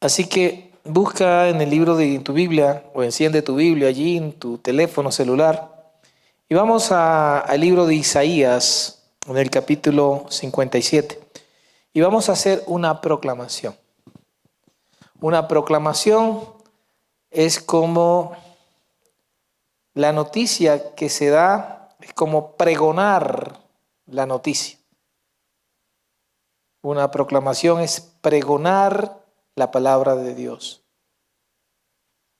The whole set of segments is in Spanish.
Así que busca en el libro de tu Biblia o enciende tu Biblia allí en tu teléfono celular y vamos al libro de Isaías en el capítulo 57 y vamos a hacer una proclamación. Una proclamación es como la noticia que se da, es como pregonar la noticia. Una proclamación es pregonar la palabra de Dios.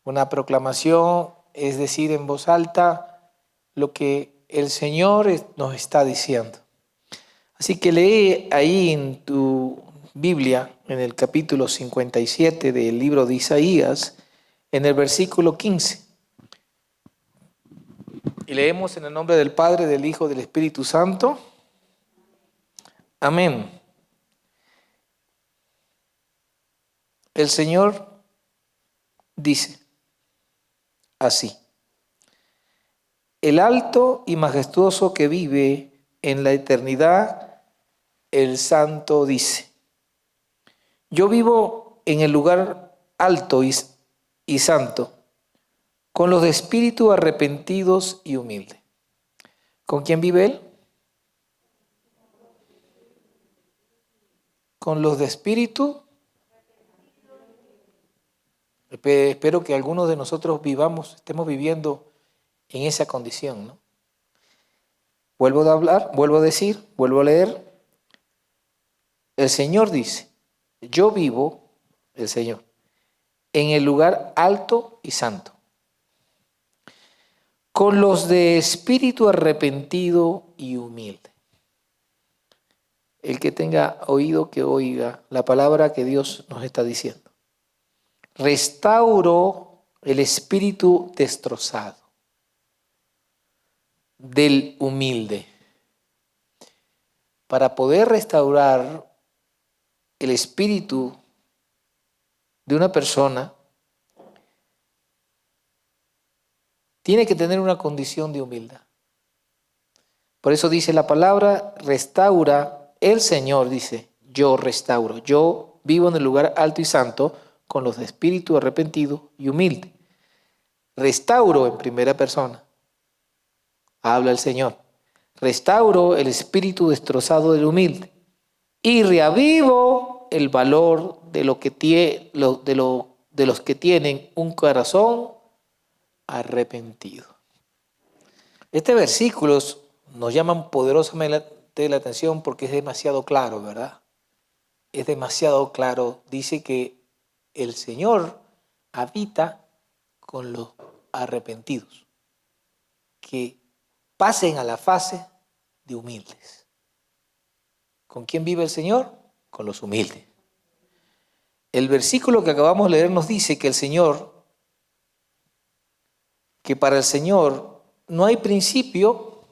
Una proclamación es decir en voz alta lo que el Señor nos está diciendo. Así que lee ahí en tu Biblia, en el capítulo 57 del libro de Isaías, en el versículo 15. Y leemos en el nombre del Padre, del Hijo, del Espíritu Santo. Amén. El Señor dice así: el alto y majestuoso que vive en la eternidad, el Santo dice: yo vivo en el lugar alto y santo, con los de espíritu arrepentidos y humildes. ¿Con quién vive él? Con los de espíritu. Espero que algunos de nosotros estemos viviendo en esa condición, ¿no? Vuelvo a hablar, vuelvo a decir, vuelvo a leer. El Señor dice: yo vivo, el Señor, en el lugar alto y santo, con los de espíritu arrepentido y humilde. El que tenga oído, que oiga la palabra que Dios nos está diciendo. Restauro el espíritu destrozado del humilde. Para poder restaurar el espíritu de una persona, tiene que tener una condición de humildad. Por eso dice la palabra, restaura, el Señor dice: yo restauro, yo vivo en el lugar alto y santo, con los de espíritu arrepentido y humilde. Restauro en primera persona. Habla el Señor. Restauro el espíritu destrozado del humilde y reavivo el valor de los que tienen un corazón arrepentido. Este versículo nos llama poderosamente la atención porque es demasiado claro, ¿verdad? Es demasiado claro. Dice que el Señor habita con los arrepentidos, que pasen a la fase de humildes. ¿Con quién vive el Señor? Con los humildes. El versículo que acabamos de leer nos dice que que para el Señor no hay principio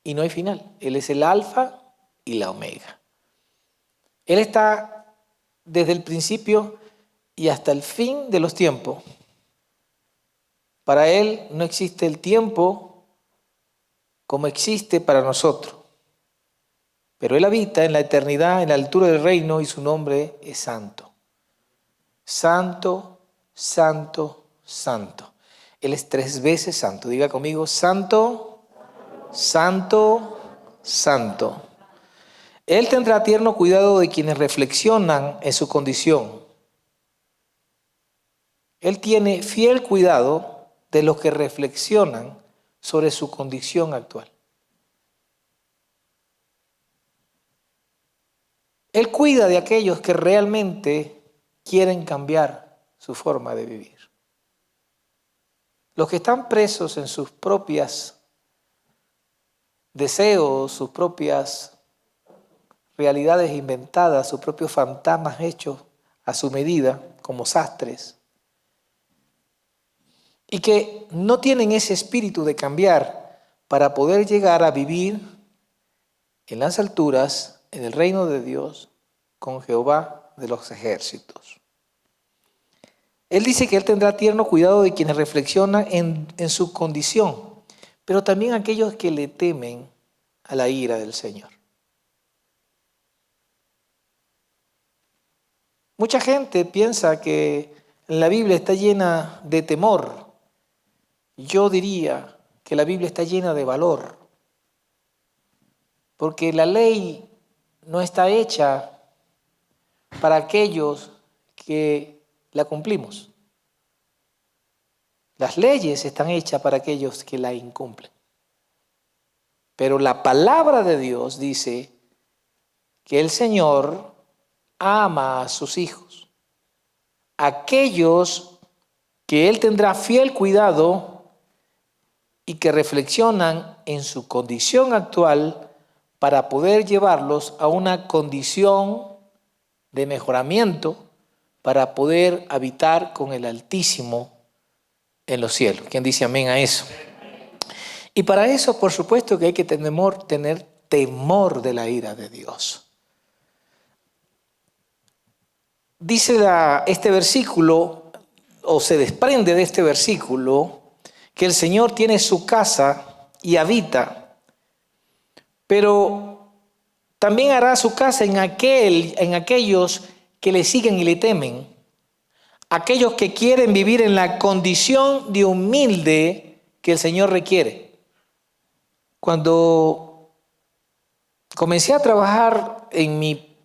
y no hay final. Él es el alfa y la omega. Él está desde el principio y hasta el fin de los tiempos. Para Él no existe el tiempo como existe para nosotros. Pero Él habita en la eternidad, en la altura del reino, y su nombre es santo. Santo, santo, santo. Él es 3 veces santo. Diga conmigo: santo, santo, santo. Él tendrá tierno cuidado de quienes reflexionan en su condición. Él tiene fiel cuidado de los que reflexionan sobre su condición actual. Él cuida de aquellos que realmente quieren cambiar su forma de vivir. Los que están presos en sus propios deseos, sus propias realidades inventadas, sus propios fantasmas hechos a su medida, como sastres, y que no tienen ese espíritu de cambiar para poder llegar a vivir en las alturas, en el reino de Dios, con Jehová de los ejércitos. Él dice que Él tendrá tierno cuidado de quienes reflexionan en su condición, pero también aquellos que le temen a la ira del Señor. Mucha gente piensa que la Biblia está llena de temor. Yo diría que la Biblia está llena de valor, porque la ley no está hecha para aquellos que la cumplimos. Las leyes están hechas para aquellos que la incumplen. Pero la palabra de Dios dice que el Señor ama a sus hijos, aquellos que Él tendrá fiel cuidado y que reflexionan en su condición actual para poder llevarlos a una condición de mejoramiento para poder habitar con el Altísimo en los cielos. ¿Quién dice amén a eso? Y para eso, por supuesto, que hay que tener temor de la ira de Dios. Dice este versículo, o se desprende de este versículo, que el Señor tiene su casa y habita, pero también hará su casa en aquellos que le siguen y le temen, aquellos que quieren vivir en la condición de humilde que el Señor requiere. Cuando comencé a trabajar en mi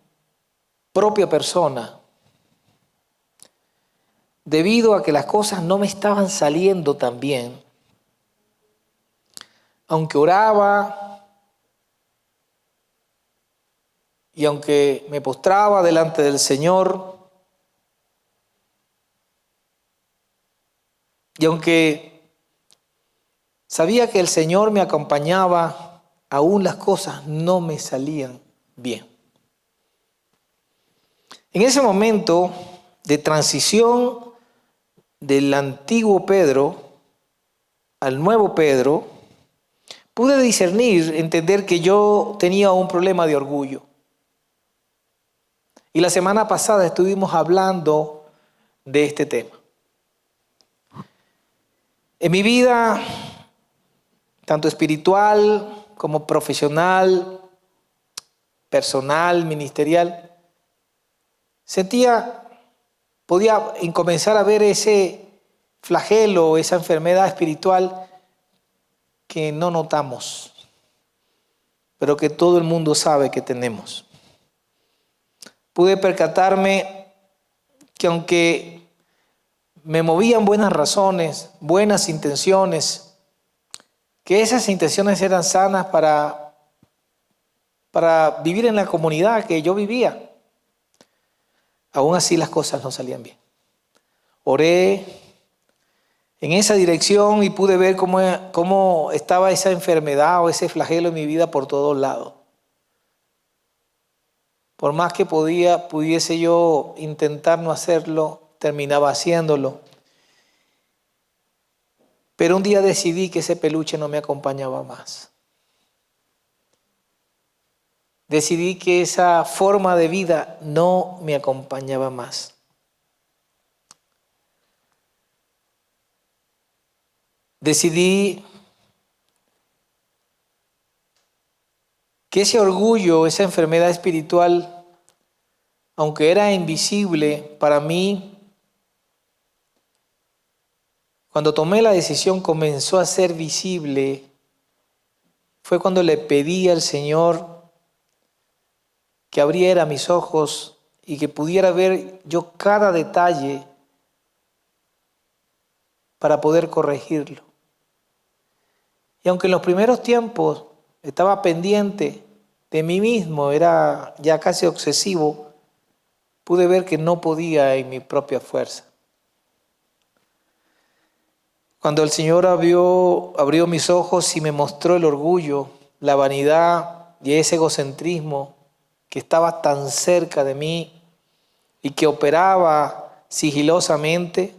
propia persona, debido a que las cosas no me estaban saliendo tan bien, aunque oraba y aunque me postraba delante del Señor, y aunque sabía que el Señor me acompañaba, aún las cosas no me salían bien. En ese momento de transición del antiguo Pedro al nuevo Pedro, pude discernir, entender que yo tenía un problema de orgullo. Y la semana pasada estuvimos hablando de este tema. En mi vida, tanto espiritual como profesional, personal, ministerial, podía comenzar a ver ese flagelo, esa enfermedad espiritual que no notamos, pero que todo el mundo sabe que tenemos. Pude percatarme que aunque me movían buenas razones, buenas intenciones, que esas intenciones eran sanas para vivir en la comunidad que yo vivía, aún así las cosas no salían bien. Oré en esa dirección y pude ver cómo estaba esa enfermedad o ese flagelo en mi vida por todos lados. Por más que pudiese yo intentar no hacerlo, terminaba haciéndolo. Pero un día decidí que ese peluche no me acompañaba más. Decidí que esa forma de vida no me acompañaba más. Decidí que ese orgullo, esa enfermedad espiritual, aunque era invisible para mí, cuando tomé la decisión comenzó a ser visible. Fue cuando le pedí al Señor que abriera mis ojos y que pudiera ver yo cada detalle para poder corregirlo. Y aunque en los primeros tiempos estaba pendiente de mí mismo, era ya casi obsesivo, pude ver que no podía en mi propia fuerza. Cuando el Señor abrió mis ojos y me mostró el orgullo, la vanidad y ese egocentrismo que estaba tan cerca de mí y que operaba sigilosamente,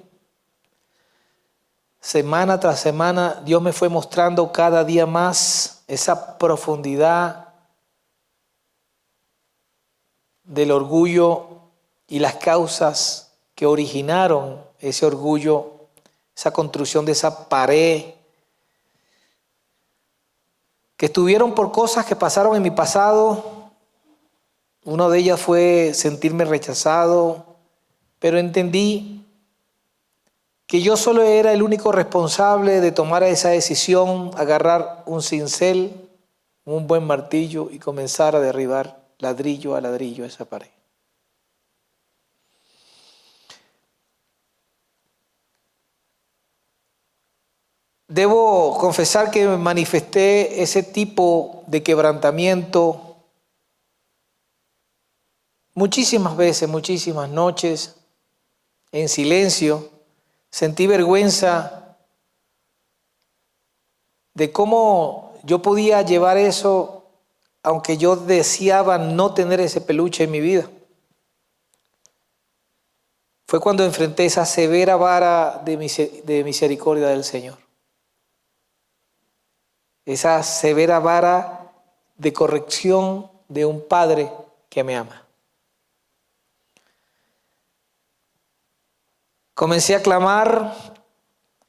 semana tras semana Dios me fue mostrando cada día más esa profundidad del orgullo y las causas que originaron ese orgullo, esa construcción de esa pared, que estuvieron por cosas que pasaron en mi pasado. Una de ellas fue sentirme rechazado, pero entendí que yo solo era el único responsable de tomar esa decisión, agarrar un cincel, un buen martillo y comenzar a derribar ladrillo a ladrillo esa pared. Debo confesar que manifesté ese tipo de quebrantamiento muchísimas veces, muchísimas noches, en silencio. Sentí vergüenza de cómo yo podía llevar eso, aunque yo deseaba no tener ese peluche en mi vida. Fue cuando enfrenté esa severa vara de misericordia del Señor. Esa severa vara de corrección de un Padre que me ama. Comencé a clamar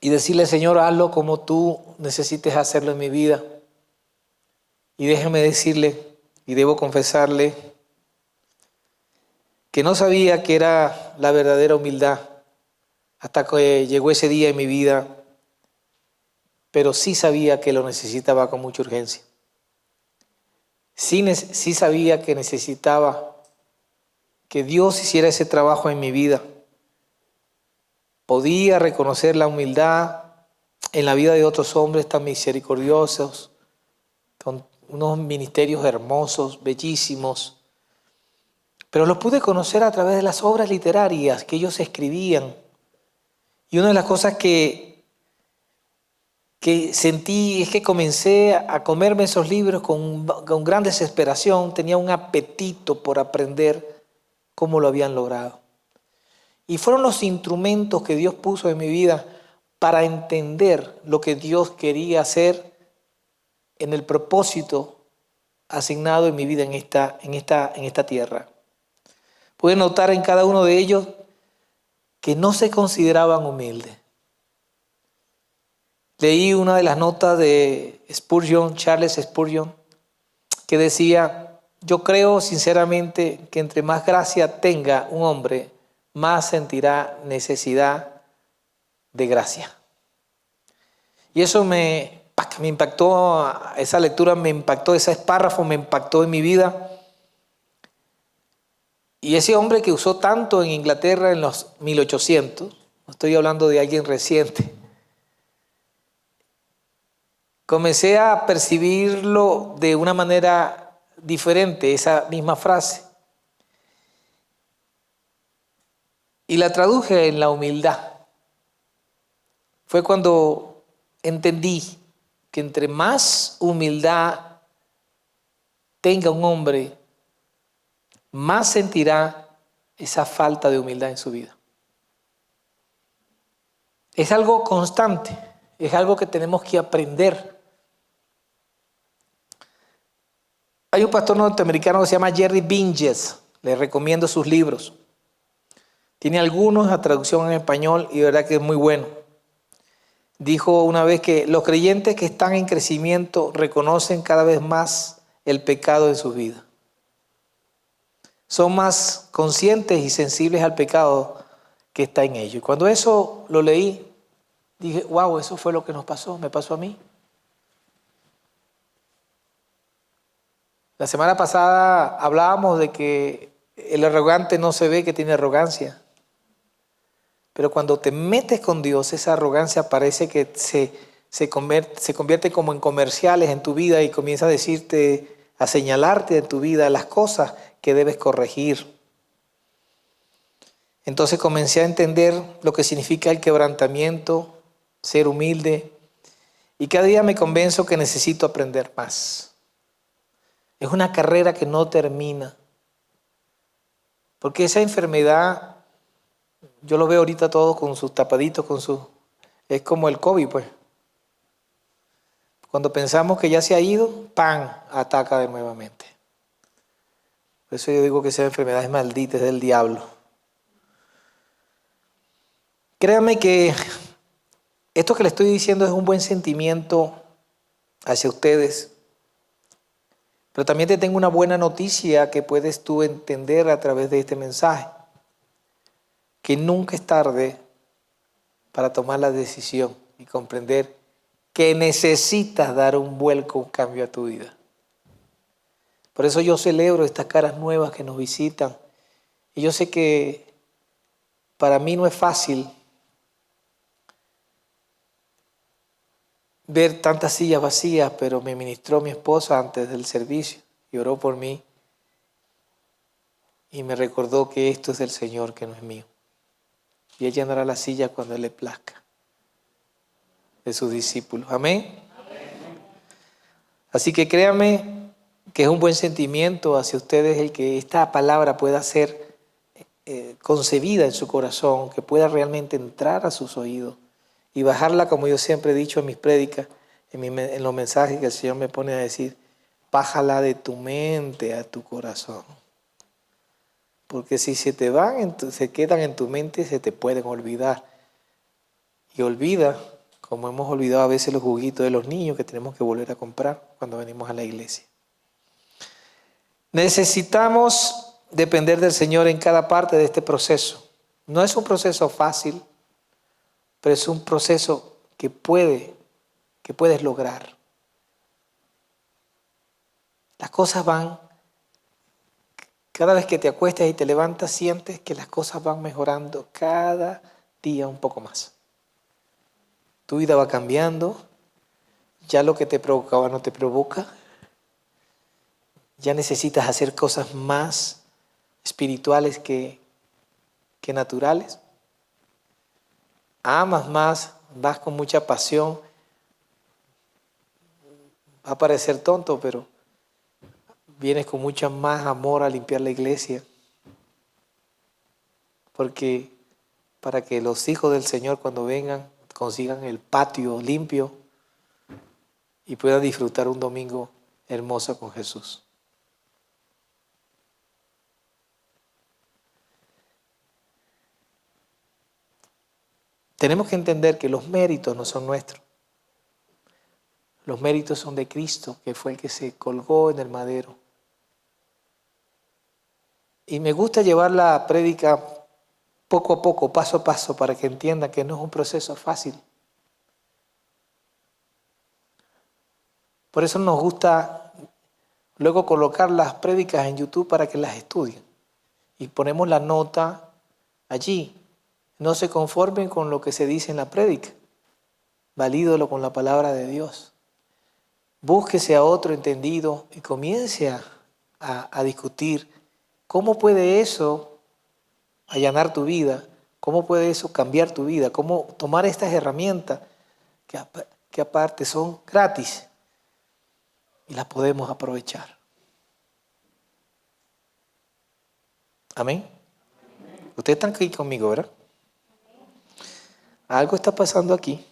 y decirle, Señor, hazlo como tú necesites hacerlo en mi vida. Y déjeme decirle, y debo confesarle, que no sabía que era la verdadera humildad hasta que llegó ese día en mi vida, pero sí sabía que lo necesitaba con mucha urgencia. Sí sabía que necesitaba que Dios hiciera ese trabajo en mi vida. Podía reconocer la humildad en la vida de otros hombres tan misericordiosos, con unos ministerios hermosos, bellísimos, pero los pude conocer a través de las obras literarias que ellos escribían. Y una de las cosas que sentí es que comencé a comerme esos libros con gran desesperación, tenía un apetito por aprender cómo lo habían logrado. Y fueron los instrumentos que Dios puso en mi vida para entender lo que Dios quería hacer en el propósito asignado en mi vida en esta tierra. Pude notar en cada uno de ellos que no se consideraban humildes. Leí una de las notas de Spurgeon, Charles Spurgeon, que decía, yo creo sinceramente que entre más gracia tenga un hombre, más sentirá necesidad de gracia. Y eso me impactó, esa lectura me impactó, ese párrafo me impactó en mi vida. Y ese hombre que usó tanto en Inglaterra en los 1800, no estoy hablando de alguien reciente, comencé a percibirlo de una manera diferente, esa misma frase. Y la traduje en la humildad. Fue cuando entendí que entre más humildad tenga un hombre, más sentirá esa falta de humildad en su vida. Es algo constante, es algo que tenemos que aprender. Hay un pastor norteamericano que se llama Jerry Binges, le recomiendo sus libros. Tiene algunos a traducción en español y de verdad que es muy bueno. Dijo una vez que los creyentes que están en crecimiento reconocen cada vez más el pecado en sus vidas. Son más conscientes y sensibles al pecado que está en ellos. Y cuando eso lo leí, dije, wow, eso fue lo que nos pasó, me pasó a mí. La semana pasada hablábamos de que el arrogante no se ve que tiene arrogancia. Pero cuando te metes con Dios, esa arrogancia parece que se convierte como en comerciales en tu vida y comienza a decirte, a señalarte en tu vida las cosas que debes corregir. Entonces comencé a entender lo que significa el quebrantamiento, ser humilde, y cada día me convenzo que necesito aprender más. Es una carrera que no termina, porque esa enfermedad, yo lo veo ahorita todos con sus tapaditos, es como el COVID, pues. Cuando pensamos que ya se ha ido, ¡pam!, ataca de nuevamente. Por eso yo digo que esa enfermedad es maldita, es del diablo. Créanme que esto que le estoy diciendo es un buen sentimiento hacia ustedes, pero también te tengo una buena noticia que puedes tú entender a través de este mensaje. que nunca es tarde para tomar la decisión y comprender que necesitas dar un vuelco, un cambio a tu vida. Por eso yo celebro estas caras nuevas que nos visitan. Y yo sé que para mí no es fácil ver tantas sillas vacías, pero me ministró mi esposa antes del servicio y oró por mí y me recordó que esto es del Señor, que no es mío. Y Él llenará la silla cuando Él le plazca de sus discípulos. Amén. Así que créanme que es un buen sentimiento hacia ustedes el que esta palabra pueda ser concebida en su corazón, que pueda realmente entrar a sus oídos y bajarla, como yo siempre he dicho en mis prédicas, en los mensajes que el Señor me pone a decir, bájala de tu mente a tu corazón. Porque si se te van, se quedan en tu mente, se te pueden olvidar. Y olvida, como hemos olvidado a veces los juguitos de los niños que tenemos que volver a comprar cuando venimos a la iglesia. Necesitamos depender del Señor en cada parte de este proceso. No es un proceso fácil, pero es un proceso que puedes lograr. Las cosas van, cada vez que te acuestas y te levantas, sientes que las cosas van mejorando cada día un poco más. Tu vida va cambiando, ya lo que te provocaba no te provoca, ya necesitas hacer cosas más espirituales que naturales. Amas más, vas con mucha pasión. Va a parecer tonto, pero vienes con mucho más amor a limpiar la iglesia. Porque para que los hijos del Señor cuando vengan consigan el patio limpio y puedan disfrutar un domingo hermoso con Jesús. Tenemos que entender que los méritos no son nuestros. Los méritos son de Cristo, que fue el que se colgó en el madero. Y me gusta llevar la prédica poco a poco, paso a paso, para que entienda que no es un proceso fácil. Por eso nos gusta luego colocar las prédicas en YouTube para que las estudien. Y ponemos la nota allí. No se conformen con lo que se dice en la prédica. Valídolo con la palabra de Dios. Búsquese a otro entendido y comience a discutir cómo puede eso allanar tu vida, cómo puede eso cambiar tu vida, cómo tomar estas herramientas que aparte son gratis y las podemos aprovechar. Amén. Ustedes están aquí conmigo, ¿verdad? Algo está pasando aquí.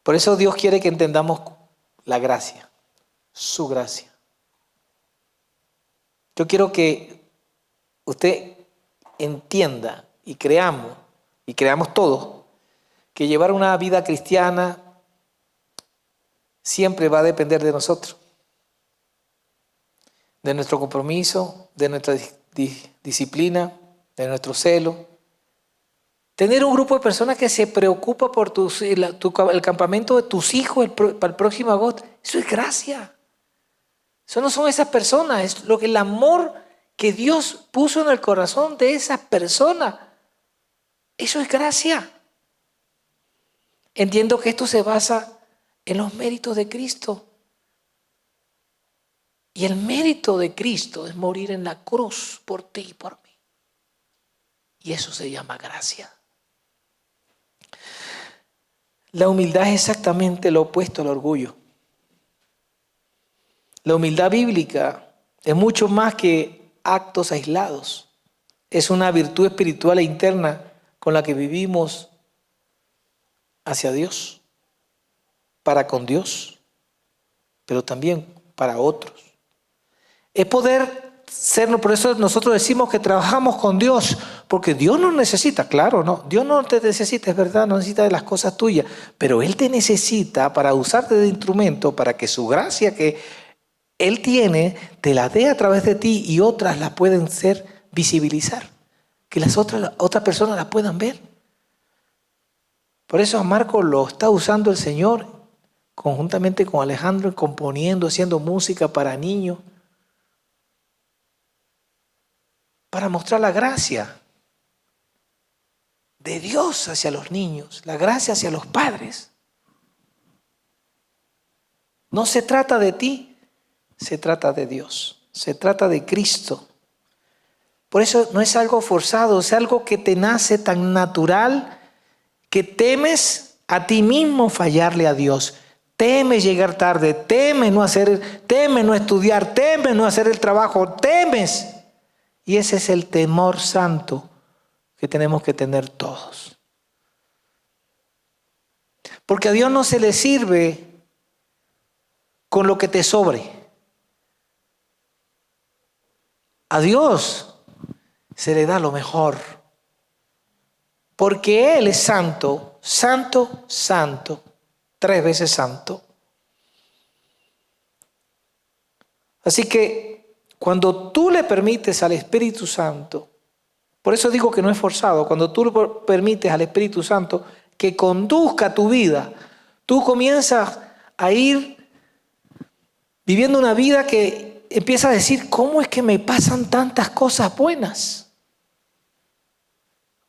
Por eso Dios quiere que entendamos la gracia, su gracia. Yo quiero que usted entienda y creamos todos, que llevar una vida cristiana siempre va a depender de nosotros, de nuestro compromiso, de nuestra disciplina, de nuestro celo. Tener un grupo de personas que se preocupa por el campamento de tus hijos para el próximo agosto, eso es gracia. Eso no son esas personas, es el amor que Dios puso en el corazón de esas personas. Eso es gracia. Entiendo que esto se basa en los méritos de Cristo. Y el mérito de Cristo es morir en la cruz por ti y por mí. Y eso se llama gracia. La humildad es exactamente lo opuesto al orgullo. La humildad bíblica es mucho más que actos aislados. Es una virtud espiritual e interna con la que vivimos hacia Dios, para con Dios, pero también para otros. Es poder ser, por eso nosotros decimos que trabajamos con Dios, porque Dios nos necesita, claro, no, Dios no te necesita, es verdad, no necesita de las cosas tuyas, pero Él te necesita para usarte de instrumento, para que su gracia que Él tiene, te la dé a través de ti y otras la pueden ser visibilizar, que las otras personas las puedan ver. Por eso a Marco lo está usando el Señor conjuntamente con Alejandro, componiendo, haciendo música para niños, para mostrar la gracia de Dios hacia los niños, la gracia hacia los padres. No se trata de ti, se trata de Dios, se trata de Cristo. Por eso no es algo forzado, es algo que te nace tan natural que temes a ti mismo fallarle a Dios. Temes llegar tarde, temes no estudiar, temes no hacer el trabajo, temes. Y ese es el temor santo que tenemos que tener todos. Porque a Dios no se le sirve con lo que te sobre. A Dios se le da lo mejor. Porque Él es santo, santo, santo, 3 veces santo. Así que cuando tú le permites al Espíritu Santo, por eso digo que no es forzado, cuando tú le permites al Espíritu Santo que conduzca tu vida, tú comienzas a ir viviendo una vida que empieza a decir, ¿cómo es que me pasan tantas cosas buenas?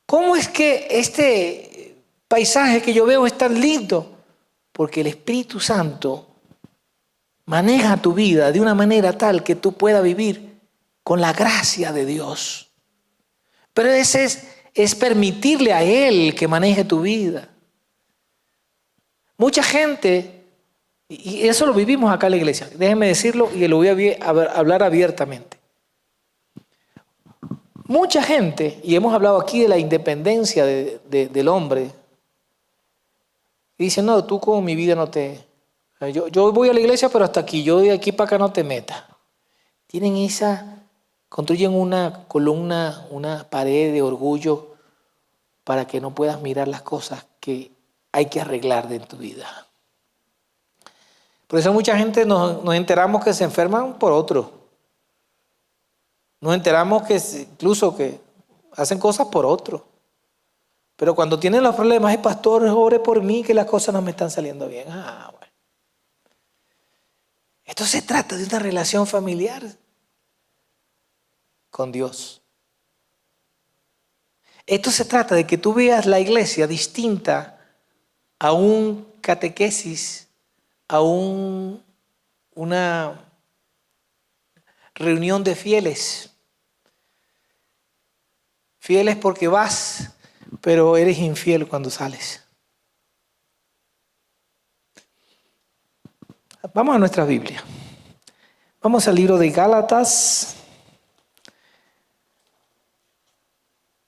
¿Cómo es que este paisaje que yo veo es tan lindo? Porque el Espíritu Santo maneja tu vida de una manera tal que tú puedas vivir con la gracia de Dios. Pero ese es permitirle a Él que maneje tu vida. Mucha gente, y eso lo vivimos acá en la iglesia, déjenme decirlo y lo voy a hablar abiertamente. Mucha gente, y hemos hablado aquí de la independencia del hombre, y dicen, no, tú con mi vida no te... Yo voy a la iglesia, pero hasta aquí, yo de aquí para acá no te metas. Construyen una columna, una pared de orgullo para que no puedas mirar las cosas que hay que arreglar de tu vida. Por eso mucha gente nos enteramos que se enferman por otro. Nos enteramos que incluso que hacen cosas por otro. Pero cuando tienen los problemas, ay pastor, ore por mí que las cosas no me están saliendo bien. Bueno. Esto se trata de una relación familiar con Dios. Esto se trata de que tú veas la iglesia distinta a un catequesis, a una reunión de fieles. Fieles porque vas, pero eres infiel cuando sales. Vamos a nuestra Biblia. Vamos al libro de Gálatas,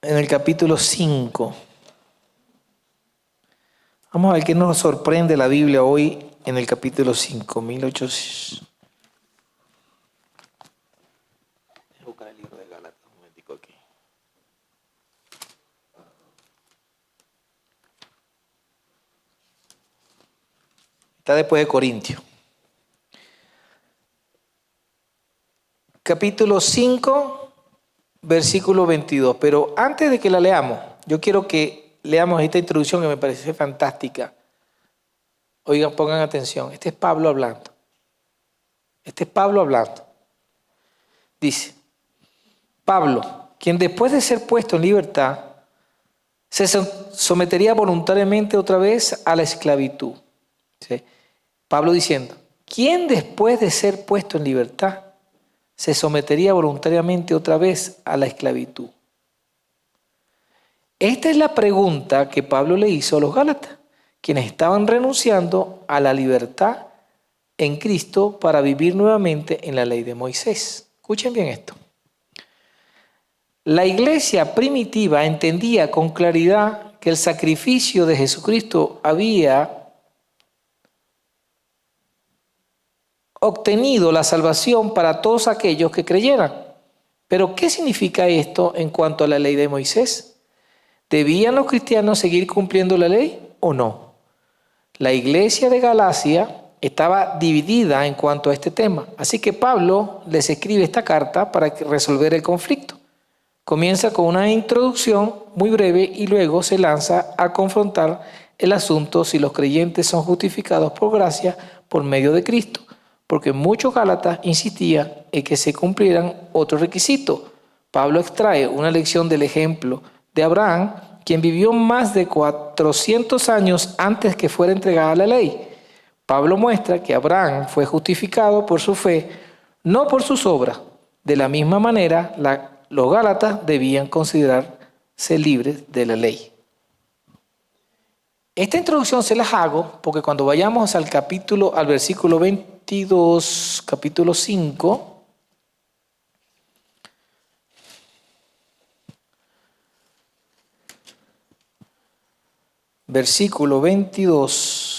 en el capítulo 5. Vamos a ver qué nos sorprende la Biblia hoy en el capítulo 5, 1800. Voy a buscar el libro de Gálatas un momentico aquí. Está después de Corintios. Capítulo 5, versículo 22. Pero antes de que la leamos, yo quiero que leamos esta introducción que me parece fantástica. Oigan, pongan atención. Este es Pablo hablando. Dice, Pablo, quien después de ser puesto en libertad, se sometería voluntariamente otra vez a la esclavitud. ¿Sí? Pablo diciendo, ¿quién después de ser puesto en libertad se sometería voluntariamente otra vez a la esclavitud? Esta es la pregunta que Pablo le hizo a los Gálatas, quienes estaban renunciando a la libertad en Cristo para vivir nuevamente en la ley de Moisés. Escuchen bien esto. La iglesia primitiva entendía con claridad que el sacrificio de Jesucristo había obtenido la salvación para todos aquellos que creyeran. Pero ¿qué significa esto en cuanto a la ley de Moisés? ¿Debían los cristianos seguir cumpliendo la ley o no? La iglesia de Galacia estaba dividida en cuanto a este tema. Así que Pablo les escribe esta carta para resolver el conflicto. Comienza con una introducción muy breve y luego se lanza a confrontar el asunto si los creyentes son justificados por gracia por medio de Cristo, porque muchos gálatas insistían en que se cumplieran otros requisitos. Pablo extrae una lección del ejemplo de Abraham, quien vivió más de 400 años antes que fuera entregada la ley. Pablo muestra que Abraham fue justificado por su fe, no por sus obras. De la misma manera, los gálatas debían considerarse libres de la ley. Esta introducción se las hago porque cuando vayamos al versículo 22, capítulo 5, versículo 22,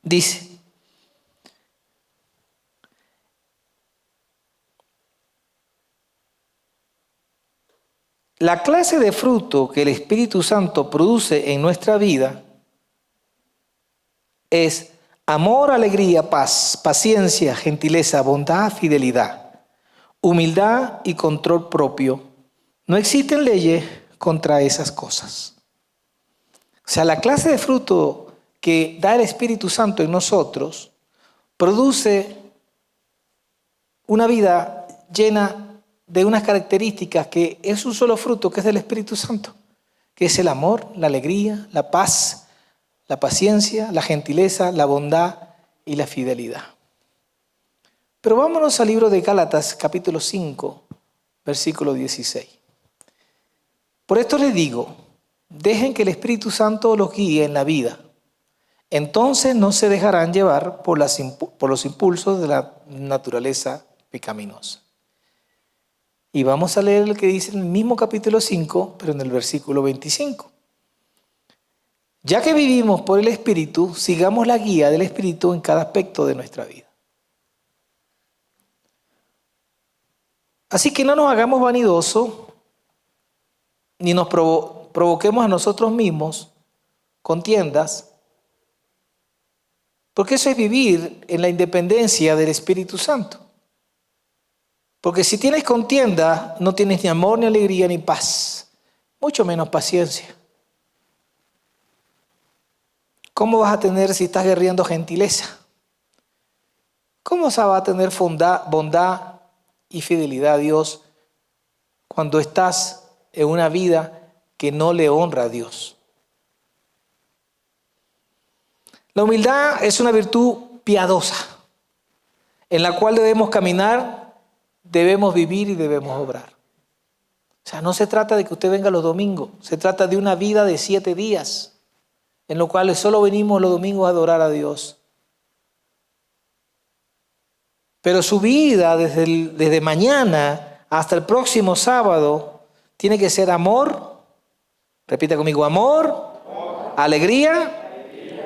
dice: la clase de fruto que el Espíritu Santo produce en nuestra vida es amor, alegría, paz, paciencia, gentileza, bondad, fidelidad, humildad y control propio. No existen leyes contra esas cosas. O sea, la clase de fruto que da el Espíritu Santo en nosotros produce una vida llena de unas características que es un solo fruto que es del Espíritu Santo, que es el amor, la alegría, la paz, la paciencia, la gentileza, la bondad y la fidelidad. Pero vámonos al libro de Gálatas, capítulo 5, versículo 16. Por esto les digo, dejen que el Espíritu Santo los guíe en la vida. Entonces no se dejarán llevar por los impulsos de la naturaleza pecaminosa. Y vamos a leer lo que dice en el mismo capítulo 5, pero en el versículo 25. Ya que vivimos por el Espíritu, sigamos la guía del Espíritu en cada aspecto de nuestra vida. Así que no nos hagamos vanidosos, ni nos provoquemos a nosotros mismos contiendas, porque eso es vivir en la independencia del Espíritu Santo. Porque si tienes contienda, no tienes ni amor, ni alegría, ni paz, mucho menos paciencia. ¿Cómo vas a tener si estás guerreando gentileza? ¿Cómo se va a tener bondad y fidelidad a Dios cuando estás en una vida que no le honra a Dios? La humildad es una virtud piadosa en la cual debemos caminar, debemos vivir y debemos obrar. O sea, no se trata de que usted venga los domingos, se trata de una vida de 7 días en los cuales solo venimos los domingos a adorar a Dios. Pero su vida desde mañana hasta el próximo sábado tiene que ser amor, repita conmigo, amor, alegría,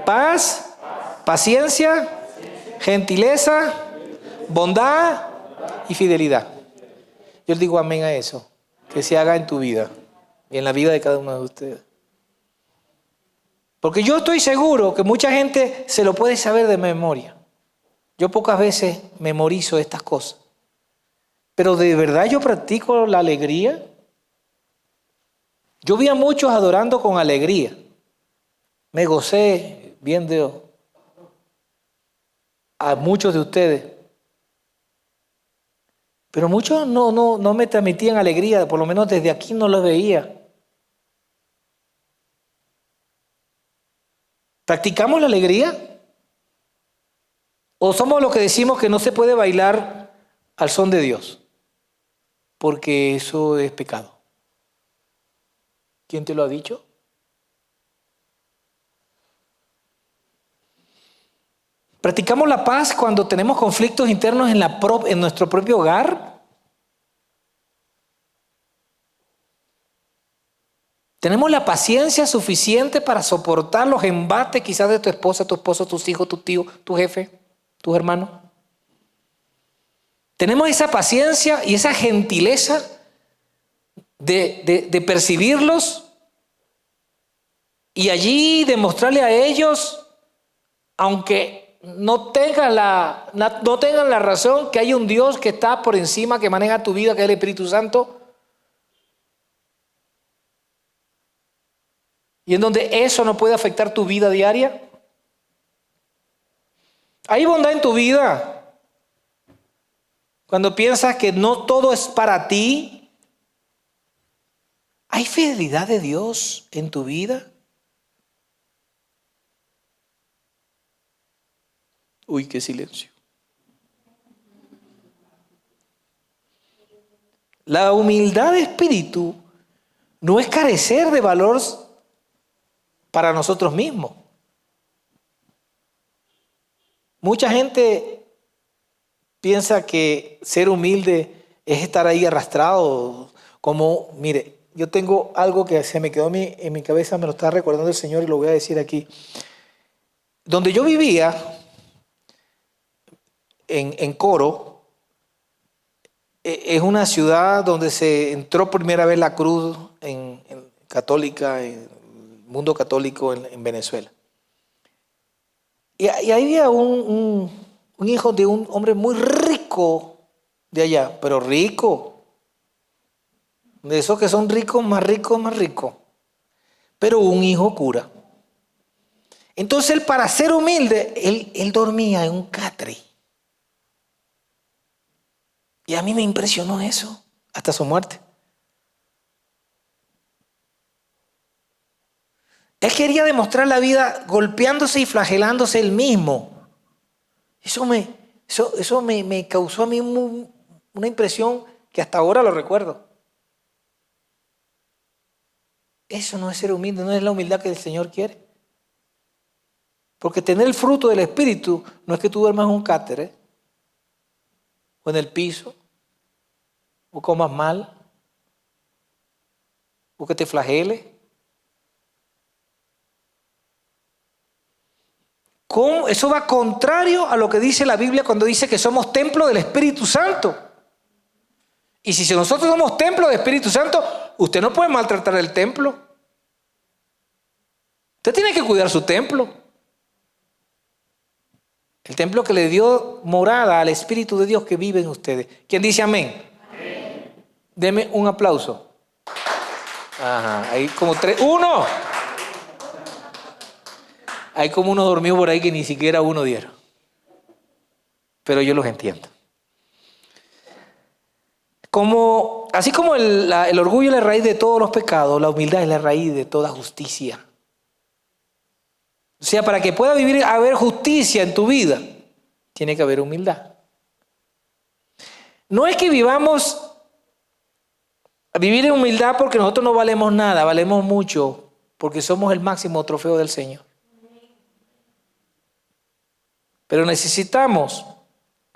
paz, paciencia, gentileza, bondad y fidelidad. Yo le digo amén a eso, que se haga en tu vida y en la vida de cada uno de ustedes. Porque yo estoy seguro que mucha gente se lo puede saber de memoria. Yo pocas veces memorizo estas cosas. Pero ¿de verdad yo practico la alegría? Yo vi a muchos adorando con alegría. Me gocé viendo a muchos de ustedes. Pero muchos no me transmitían alegría, por lo menos desde aquí no los veía. ¿Practicamos la alegría? ¿O somos los que decimos que no se puede bailar al son de Dios? Porque eso es pecado. ¿Quién te lo ha dicho? ¿Practicamos la paz cuando tenemos conflictos internos en nuestro propio hogar? ¿Tenemos la paciencia suficiente para soportar los embates quizás de tu esposa, tu esposo, tus hijos, tu tío, tu jefe, tus hermanos? ¿Tenemos esa paciencia y esa gentileza de percibirlos y allí demostrarle a ellos, aunque no tengan la razón que hay un Dios que está por encima, que maneja tu vida, que es el Espíritu Santo. Y en donde eso no puede afectar tu vida diaria. Hay bondad en tu vida. Cuando piensas que no todo es para ti. ¿Hay fidelidad de Dios en tu vida? Uy, qué silencio. La humildad de espíritu no es carecer de valor para nosotros mismos. Mucha gente piensa que ser humilde es estar ahí arrastrado. Como, mire, yo tengo algo que se me quedó en mi cabeza, me lo está recordando el Señor y lo voy a decir aquí. Donde yo vivía, en Coro, es una ciudad donde se entró primera vez la cruz en católica, en el mundo católico en Venezuela. Y ahí había un hijo de un hombre muy rico de allá, pero rico. De esos que son ricos, más ricos, más ricos. Pero un hijo cura. Entonces él, para ser humilde, él dormía en un catre. Y a mí me impresionó eso, hasta su muerte. Él quería demostrar la vida golpeándose y flagelándose él mismo. Eso me causó a mí una impresión que hasta ahora lo recuerdo. Eso no es ser humilde, no es la humildad que el Señor quiere. Porque tener el fruto del Espíritu no es que tú duermas en un cáter, o en el piso, o comas mal, o que te flageles. Eso va contrario a lo que dice la Biblia cuando dice que somos templo del Espíritu Santo. Y si nosotros somos templo del Espíritu Santo, usted no puede maltratar el templo. Usted tiene que cuidar su templo. El templo que le dio morada al Espíritu de Dios que vive en ustedes. ¿Quién dice amén? Amén. Deme un aplauso. Ajá, hay como tres. ¡Uno! Hay como uno dormido por ahí que ni siquiera uno dieron. Pero yo los entiendo. Así como el orgullo es la raíz de todos los pecados, la humildad es la raíz de toda justicia. O sea, para que pueda haber justicia en tu vida, tiene que haber humildad. No es que vivir en humildad porque nosotros no valemos nada, valemos mucho, porque somos el máximo trofeo del Señor. Pero necesitamos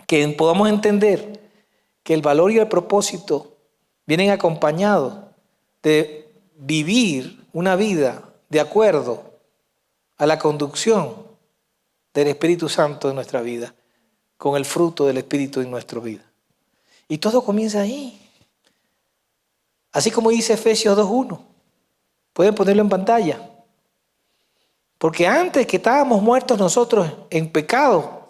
que podamos entender que el valor y el propósito vienen acompañados de vivir una vida de acuerdo a la conducción del Espíritu Santo en nuestra vida, con el fruto del Espíritu en nuestra vida. Y todo comienza ahí. Así como dice Efesios 2:1. Pueden ponerlo en pantalla. Porque antes que estábamos muertos nosotros en pecado,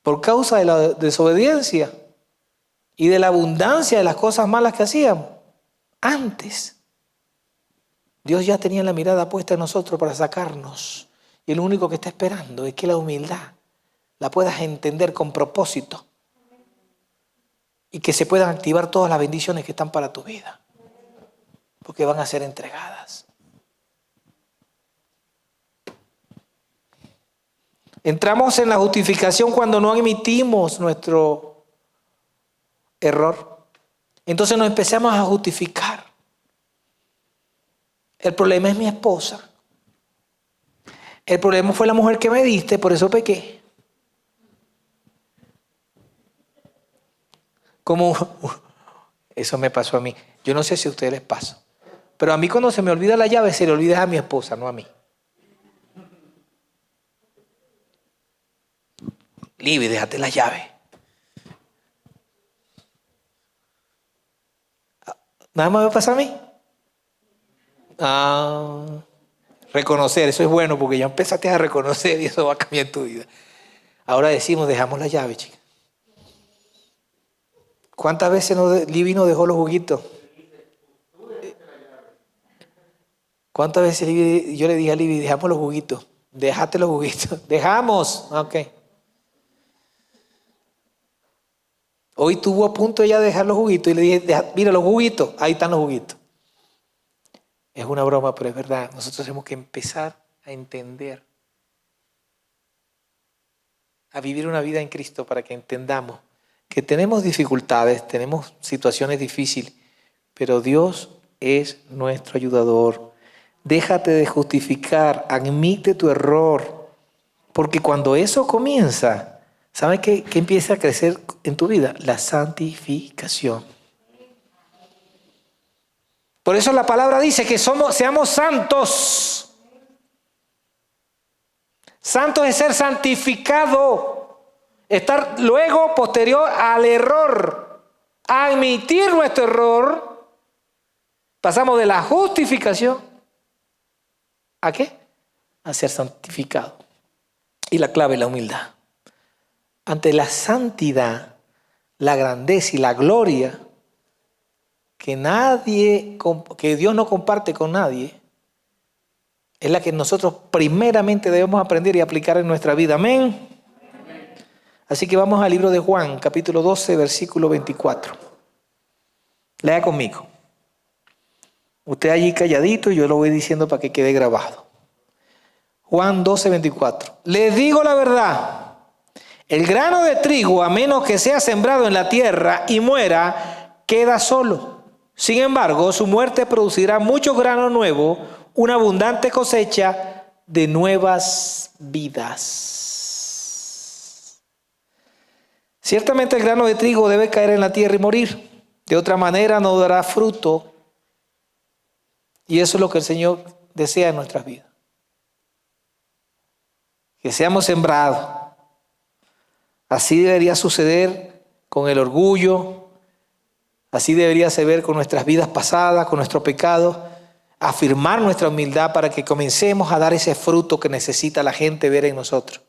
por causa de la desobediencia y de la abundancia de las cosas malas que hacíamos, antes Dios ya tenía la mirada puesta en nosotros para sacarnos. Y lo único que está esperando es que la humildad la puedas entender con propósito y que se puedan activar todas las bendiciones que están para tu vida, porque van a ser entregadas. Entramos en la justificación cuando no admitimos nuestro error. Entonces nos empezamos a justificar. El problema es mi esposa. El problema fue la mujer que me diste, por eso pequé. Como eso me pasó a mí. Yo no sé si a ustedes les pasa. Pero a mí cuando se me olvida la llave, se le olvida a mi esposa, no a mí. Libby, déjate la llave. ¿Nada más me pasa a mí? Reconocer, eso es bueno porque ya empezaste a reconocer y eso va a cambiar tu vida. Ahora decimos, dejamos la llave, chicas. ¿Cuántas veces Libby nos dejó los juguitos? ¿Cuántas veces yo le dije a Libby, dejamos los juguitos? Déjate los juguitos. Dejamos. Ok. Hoy estuvo a punto ella de dejar los juguitos y le dije, mira los juguitos, ahí están los juguitos. Es una broma, pero es verdad. Nosotros tenemos que empezar a entender, a vivir una vida en Cristo para que entendamos que tenemos dificultades, tenemos situaciones difíciles, pero Dios es nuestro ayudador. Déjate de justificar, admite tu error, porque cuando eso comienza, ¿sabes qué empieza a crecer en tu vida? La santificación. Por eso la palabra dice que seamos santos. Santos es ser santificado, estar luego posterior al error, a admitir nuestro error. Pasamos de la justificación ¿a qué? A ser santificado. Y la clave es la humildad. Ante la santidad, la grandeza y la gloria que Dios no comparte con nadie, es la que nosotros primeramente debemos aprender y aplicar en nuestra vida. Amén. Así que vamos al libro de Juan, capítulo 12, versículo 24. Lea conmigo. Usted allí calladito y yo lo voy diciendo para que quede grabado. Juan 12, 24. Les digo la verdad. El grano de trigo, a menos que sea sembrado en la tierra y muera, queda solo. Sin embargo, su muerte producirá mucho grano nuevo, una abundante cosecha de nuevas vidas. Ciertamente el grano de trigo debe caer en la tierra y morir. De otra manera no dará fruto. Y eso es lo que el Señor desea en nuestras vidas. Que seamos sembrados. Así debería suceder con el orgullo. Así debería ser con nuestras vidas pasadas, con nuestro pecado. Afirmar nuestra humildad para que comencemos a dar ese fruto que necesita la gente ver en nosotros.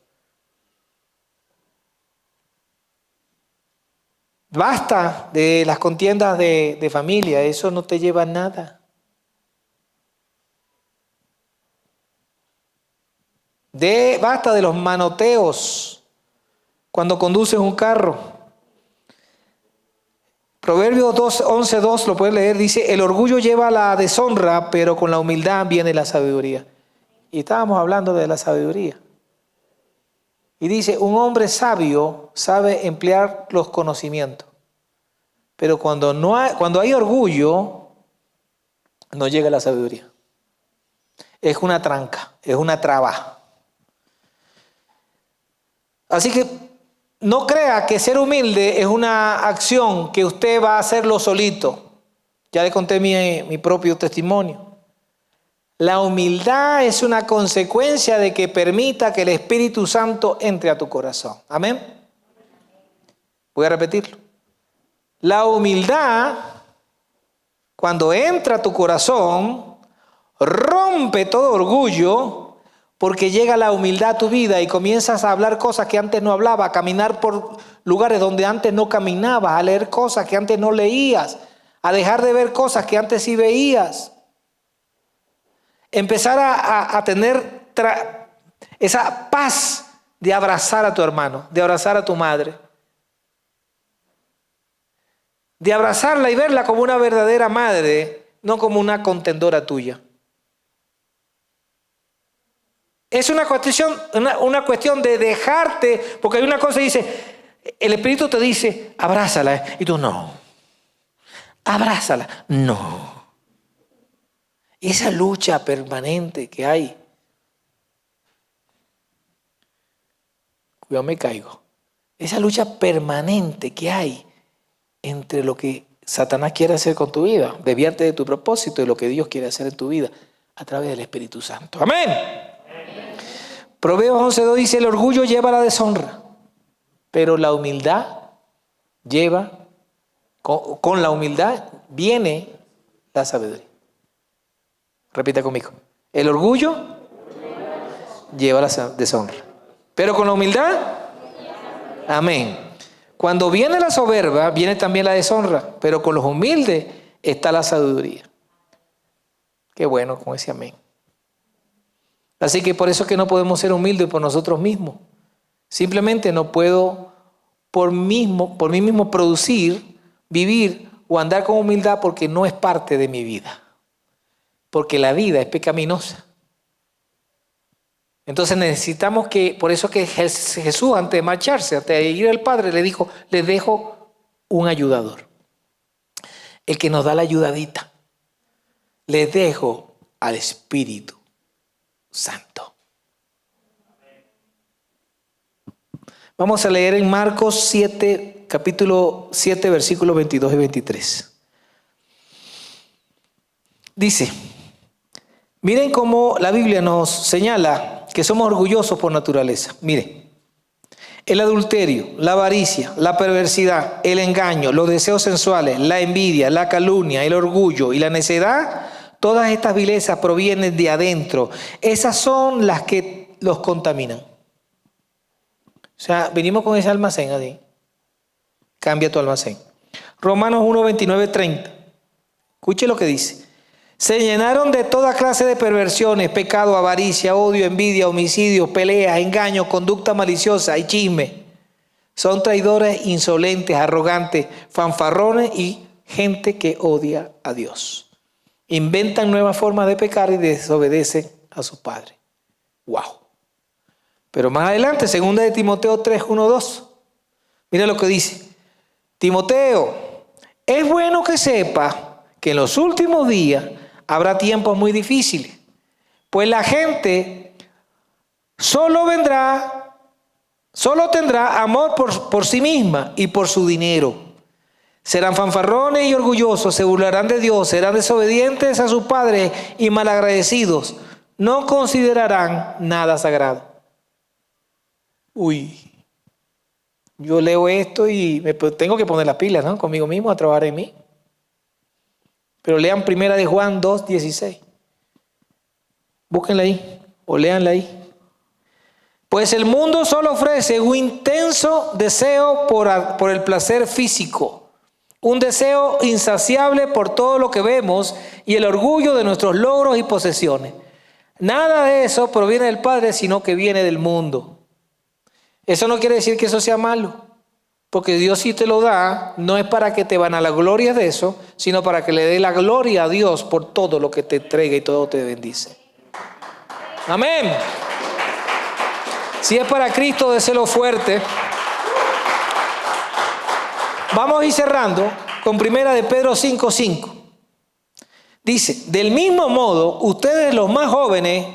Basta de las contiendas de familia, eso no te lleva a nada. Basta de los manoteos cuando conduces un carro. Proverbios 11:2 lo puedes leer, dice, el orgullo lleva a la deshonra, pero con la humildad viene la sabiduría. Y estábamos hablando de la sabiduría. Y dice, un hombre sabio sabe emplear los conocimientos. Pero cuando hay orgullo, no llega la sabiduría. Es una tranca, es una traba. Así que no crea que ser humilde es una acción que usted va a hacerlo solito. Ya le conté mi propio testimonio. La humildad es una consecuencia de que permita que el Espíritu Santo entre a tu corazón. Amén. Voy a repetirlo. La humildad, cuando entra a tu corazón, rompe todo orgullo, porque llega la humildad a tu vida y comienzas a hablar cosas que antes no hablabas, a caminar por lugares donde antes no caminabas, a leer cosas que antes no leías, a dejar de ver cosas que antes sí veías. Empezar a tener esa paz de abrazar a tu hermano, de abrazar a tu madre, de abrazarla y verla como una verdadera madre, no como una contendora tuya. Es una cuestión de dejarte, porque hay una cosa que dice, el Espíritu te dice, abrázala, y tú no. Abrázala, no. Esa lucha permanente que hay. Cuidado, me caigo. Esa lucha permanente que hay entre lo que Satanás quiere hacer con tu vida, desviarte de tu propósito y lo que Dios quiere hacer en tu vida a través del Espíritu Santo. Amén. Proverbios 11:2 dice, el orgullo lleva a la deshonra, pero la humildad con la humildad viene la sabiduría. Repita conmigo. El orgullo lleva la deshonra. Pero con la humildad, amén. Cuando viene la soberba, viene también la deshonra. Pero con los humildes está la sabiduría. Qué bueno con ese amén. Así que por eso es que no podemos ser humildes por nosotros mismos. Simplemente no puedo por mí mismo producir, vivir o andar con humildad porque no es parte de mi vida. Porque la vida es pecaminosa. Entonces necesitamos por eso que Jesús antes de marcharse, antes de ir al Padre, le dijo, les dejo un ayudador. El que nos da la ayudadita. Les dejo al Espíritu Santo. Vamos a leer en Marcos 7, capítulo 7, versículos 22 y 23. Dice, miren cómo la Biblia nos señala que somos orgullosos por naturaleza. Miren, el adulterio, la avaricia, la perversidad, el engaño, los deseos sensuales, la envidia, la calumnia, el orgullo y la necedad, todas estas vilezas provienen de adentro. Esas son las que los contaminan. O sea, venimos con ese almacén así. Cambia tu almacén. Romanos 1, 29, 30. Escuche lo que dice. Se llenaron de toda clase de perversiones, pecado, avaricia, odio, envidia, homicidios, peleas, engaños, conducta maliciosa y chisme. Son traidores, insolentes, arrogantes, fanfarrones y gente que odia a Dios. Inventan nuevas formas de pecar y desobedecen a sus padres. ¡Wow! Pero más adelante, 2 de Timoteo 3, 1, 2. Mira lo que dice. Timoteo, es bueno que sepa que en los últimos días habrá tiempos muy difíciles, pues la gente solo tendrá amor por sí misma y por su dinero. Serán fanfarrones y orgullosos, se burlarán de Dios, serán desobedientes a sus padres y malagradecidos. No considerarán nada sagrado. Uy, yo leo esto y tengo que poner las pilas, ¿no? Conmigo mismo a trabajar en mí. Pero lean 1 de Juan 2, 16. Búsquenla ahí o léanla ahí. Pues el mundo solo ofrece un intenso deseo por el placer físico, un deseo insaciable por todo lo que vemos y el orgullo de nuestros logros y posesiones. Nada de eso proviene del Padre, sino que viene del mundo. Eso no quiere decir que eso sea malo, porque Dios si te lo da, no es para que te van a la gloria de eso, sino para que le dé la gloria a Dios por todo lo que te entrega y todo te bendice. Amén. Si es para Cristo, déselo fuerte. Vamos a ir cerrando con 1 de Pedro 5, 5. Dice, del mismo modo, ustedes los más jóvenes,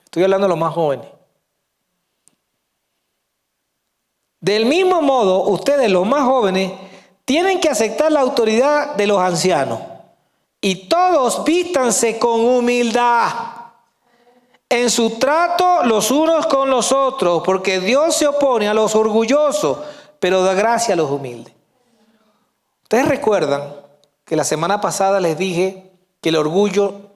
estoy hablando de los más jóvenes. Del mismo modo, ustedes los más jóvenes tienen que aceptar la autoridad de los ancianos. Y todos vístanse con humildad en su trato los unos con los otros, porque Dios se opone a los orgullosos, pero da gracia a los humildes. Ustedes recuerdan que la semana pasada les dije que el orgullo,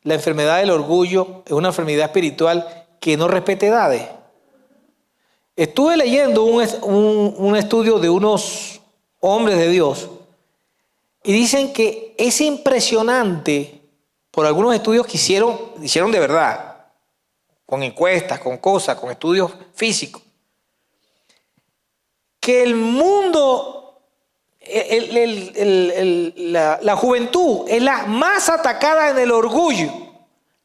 la enfermedad del orgullo es una enfermedad espiritual que no respeta edades. Estuve leyendo un estudio de unos hombres de Dios y dicen que es impresionante por algunos estudios que hicieron de verdad, con encuestas, con cosas, con estudios físicos, que el mundo, la juventud es la más atacada en el orgullo,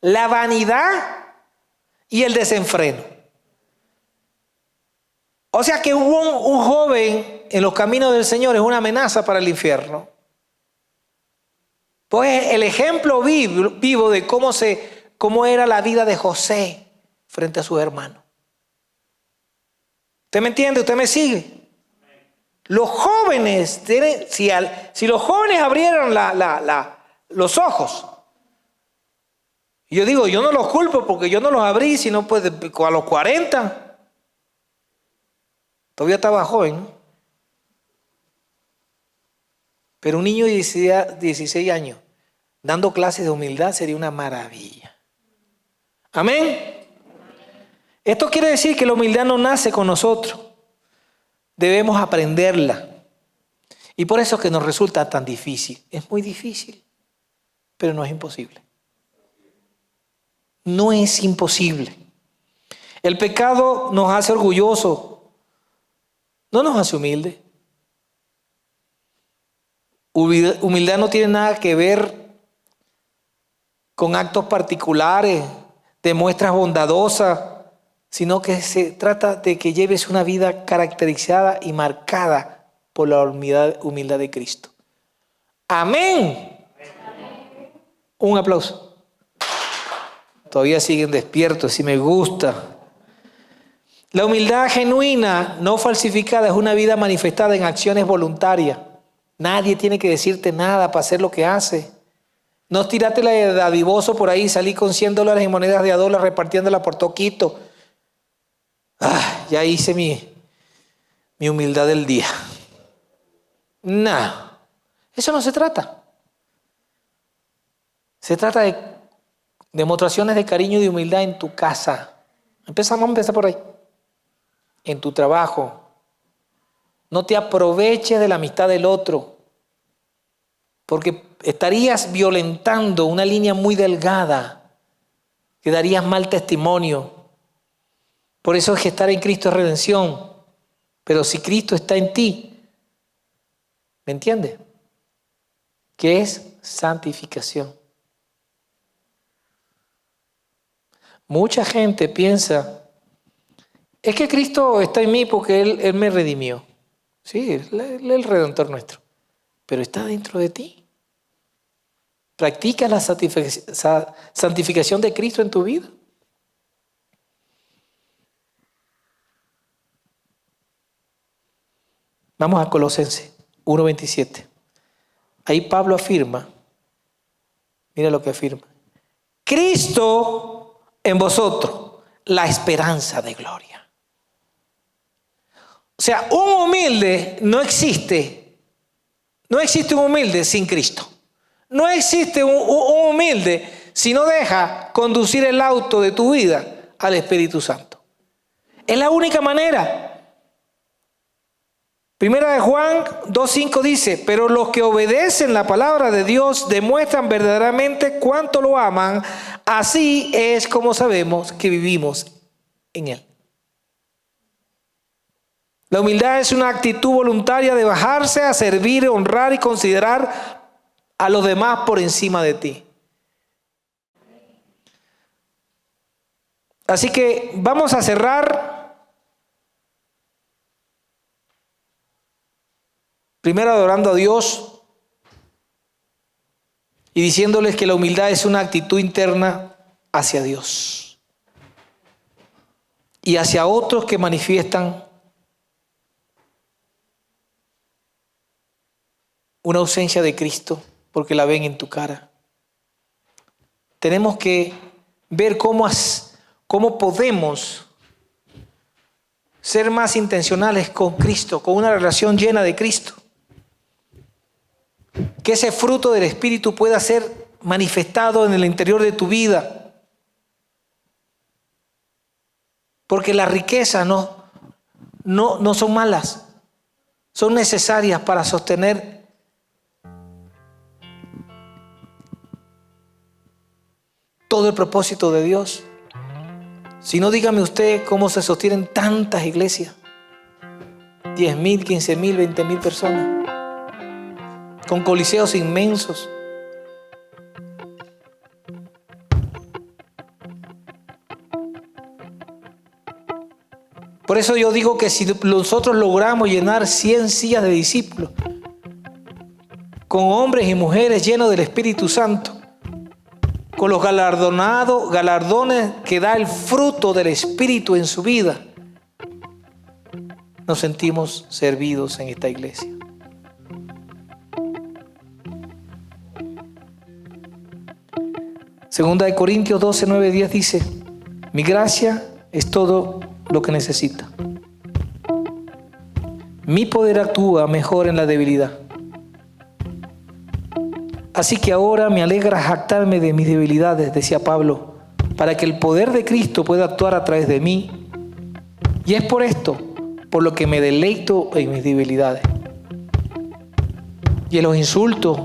la vanidad y el desenfreno. O sea que un joven en los caminos del Señor es una amenaza para el infierno. Pues el ejemplo vivo de cómo era la vida de José frente a sus hermanos. ¿Usted me entiende? ¿Usted me sigue? Los jóvenes, si los jóvenes abrieran los ojos, y yo digo, yo no los culpo porque yo no los abrí, sino pues a los 40. Todavía estaba joven, ¿no? Pero un niño de 16 años dando clases de humildad sería una maravilla. Amén. Esto quiere decir que la humildad no nace con nosotros. Debemos aprenderla. Y por eso es que nos resulta tan difícil. Es muy difícil, pero no es imposible. No es imposible. El pecado nos hace orgullosos, no nos hace humildes. Humildad no tiene nada que ver con actos particulares, de muestras bondadosas, sino que se trata de que lleves una vida caracterizada y marcada por la humildad de Cristo. Amén. Un aplauso. Todavía siguen despiertos y me gusta. La humildad genuina, no falsificada, es una vida manifestada en acciones voluntarias. Nadie tiene que decirte nada para hacer lo que hace. No tirate la de dadivoso por ahí, salí con $100 en monedas de $1 repartiéndola por toquito. Ya hice mi humildad del día. No, eso no se trata. Se trata de demostraciones de cariño y de humildad en tu casa. Vamos a empezar por ahí. En tu trabajo. No te aproveches de la amistad del otro, porque estarías violentando una línea muy delgada, que darías mal testimonio. Por eso es que estar en Cristo es redención. Pero si Cristo está en ti, ¿me entiendes? ¿Qué es santificación? Mucha gente piensa, es que Cristo está en mí porque Él me redimió. Sí, Él es el Redentor nuestro. Pero está dentro de ti. ¿Practicas la santificación de Cristo en tu vida? Vamos a Colosenses 1:27. Ahí Pablo afirma, mira lo que afirma. Cristo en vosotros, la esperanza de gloria. O sea, un humilde no existe. No existe un humilde sin Cristo. No existe un humilde si no deja conducir el auto de tu vida al Espíritu Santo. Es la única manera. Primera de Juan 2:5 dice, pero los que obedecen la palabra de Dios demuestran verdaderamente cuánto lo aman. Así es como sabemos que vivimos en Él. La humildad es una actitud voluntaria de bajarse a servir, honrar y considerar a los demás por encima de ti. Así que vamos a cerrar. Primero adorando a Dios y diciéndoles que la humildad es una actitud interna hacia Dios y hacia otros que manifiestan una ausencia de Cristo porque la ven en tu cara. Tenemos que ver cómo podemos ser más intencionales con Cristo, con una relación llena de Cristo. Que ese fruto del Espíritu pueda ser manifestado en el interior de tu vida. Porque las riquezas no son malas. Son necesarias para sostener todo el propósito de Dios. Si no, dígame usted cómo se sostienen tantas iglesias. 10,000, 15,000, 20,000 personas. Con coliseos inmensos. Por eso yo digo que si nosotros logramos llenar 100 sillas de discípulos con hombres y mujeres llenos del Espíritu Santo, con los galardones que da el fruto del Espíritu en su vida, nos sentimos servidos en esta iglesia. Segunda de Corintios 12, 9, 10 dice, mi gracia es todo lo que necesita. Mi poder actúa mejor en la debilidad. Así que ahora me alegra jactarme de mis debilidades, decía Pablo, para que el poder de Cristo pueda actuar a través de mí. Y es por esto, por lo que me deleito en mis debilidades. Y en los insultos,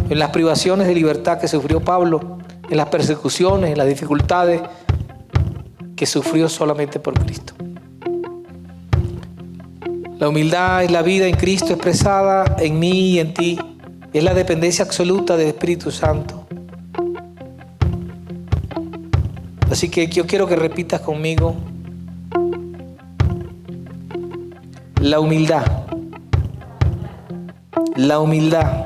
en las privaciones de libertad que sufrió Pablo, en las persecuciones, en las dificultades que sufrió solamente por Cristo. La humildad es la vida en Cristo expresada en mí y en ti. Es la dependencia absoluta del Espíritu Santo. Así que yo quiero que repitas conmigo. La humildad. La humildad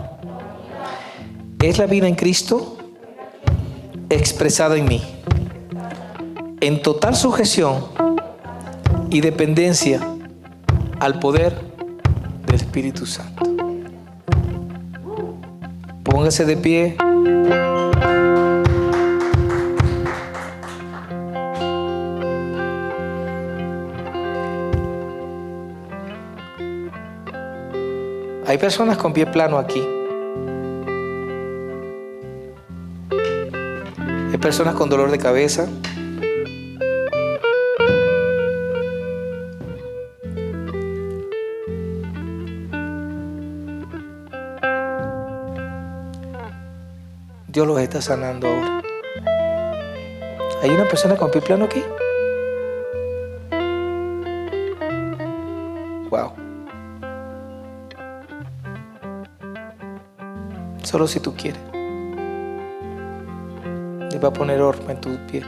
es la vida en Cristo expresada en mí, en total sujeción y dependencia al poder del Espíritu Santo. Póngase de pie. Hay personas con pie plano aquí. Hay personas con dolor de cabeza. Dios los está sanando ahora. ¿Hay una persona con pie plano aquí? Wow. Solo si tú quieres. Él va a poner horma en tu pie.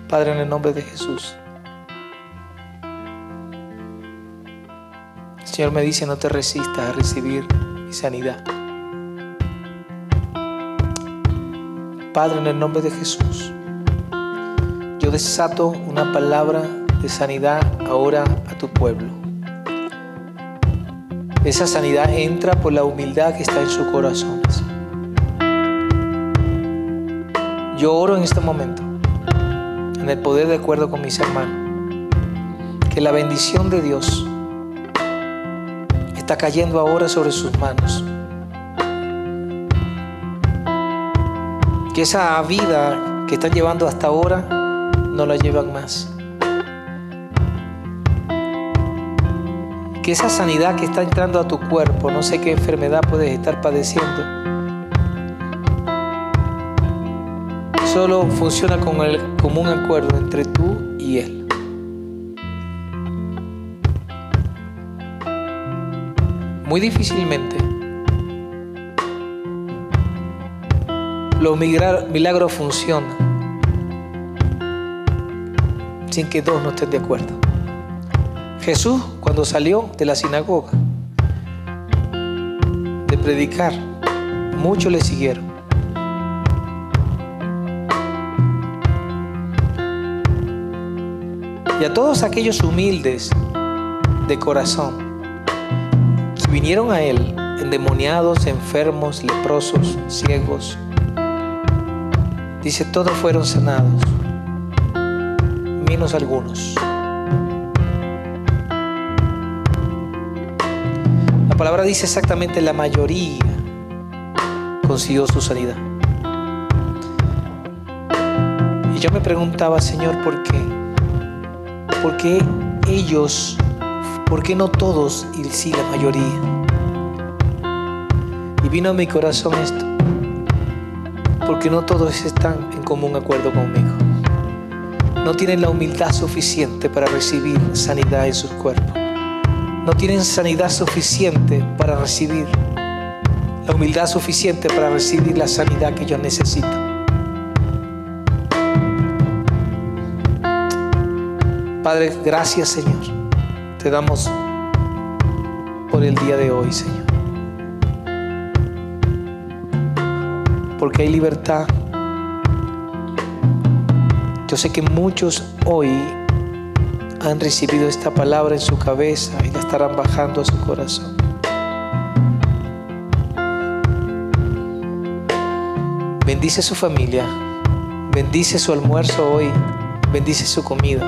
Padre, en el nombre de Jesús. El Señor me dice, no te resistas a recibir mi sanidad. Padre, en el nombre de Jesús, yo desato una palabra de sanidad ahora a tu pueblo. Esa sanidad entra por la humildad que está en sus corazones. Yo oro en este momento, en el poder de acuerdo con mis hermanos, que la bendición de Dios está cayendo ahora sobre sus manos. Que esa vida que están llevando hasta ahora no la llevan más. Que esa sanidad que está entrando a tu cuerpo, no sé qué enfermedad puedes estar padeciendo, solo funciona con el común acuerdo entre tú y Él. Muy difícilmente los milagros funcionan sin que dos no estén de acuerdo. Jesús, cuando salió de la sinagoga de predicar, muchos le siguieron. Y a todos aquellos humildes de corazón que vinieron a Él, endemoniados, enfermos, leprosos, ciegos, dice, todos fueron sanados, menos algunos. La palabra dice exactamente la mayoría consiguió su sanidad. Y yo me preguntaba, Señor, ¿por qué? ¿Por qué ellos? ¿Por qué no todos y sí la mayoría? Y vino a mi corazón esto. Porque no todos están en común acuerdo conmigo. No tienen la humildad suficiente para recibir sanidad en sus cuerpos. No tienen sanidad suficiente para recibir la humildad suficiente para recibir la sanidad que ellos necesitan. Padre, gracias, Señor. Te damos por el día de hoy, Señor. Porque hay libertad. Yo sé que muchos hoy han recibido esta palabra en su cabeza y la estarán bajando a su corazón. Bendice su familia, bendice su almuerzo hoy, bendice su comida,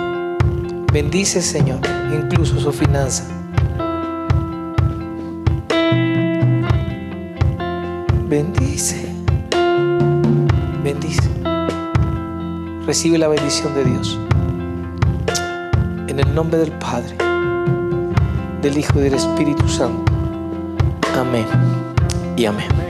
bendice, Señor, incluso su finanza. bendice, bendice. Recibe la bendición de Dios. En el nombre del Padre, del Hijo y del Espíritu Santo. Amén y amén.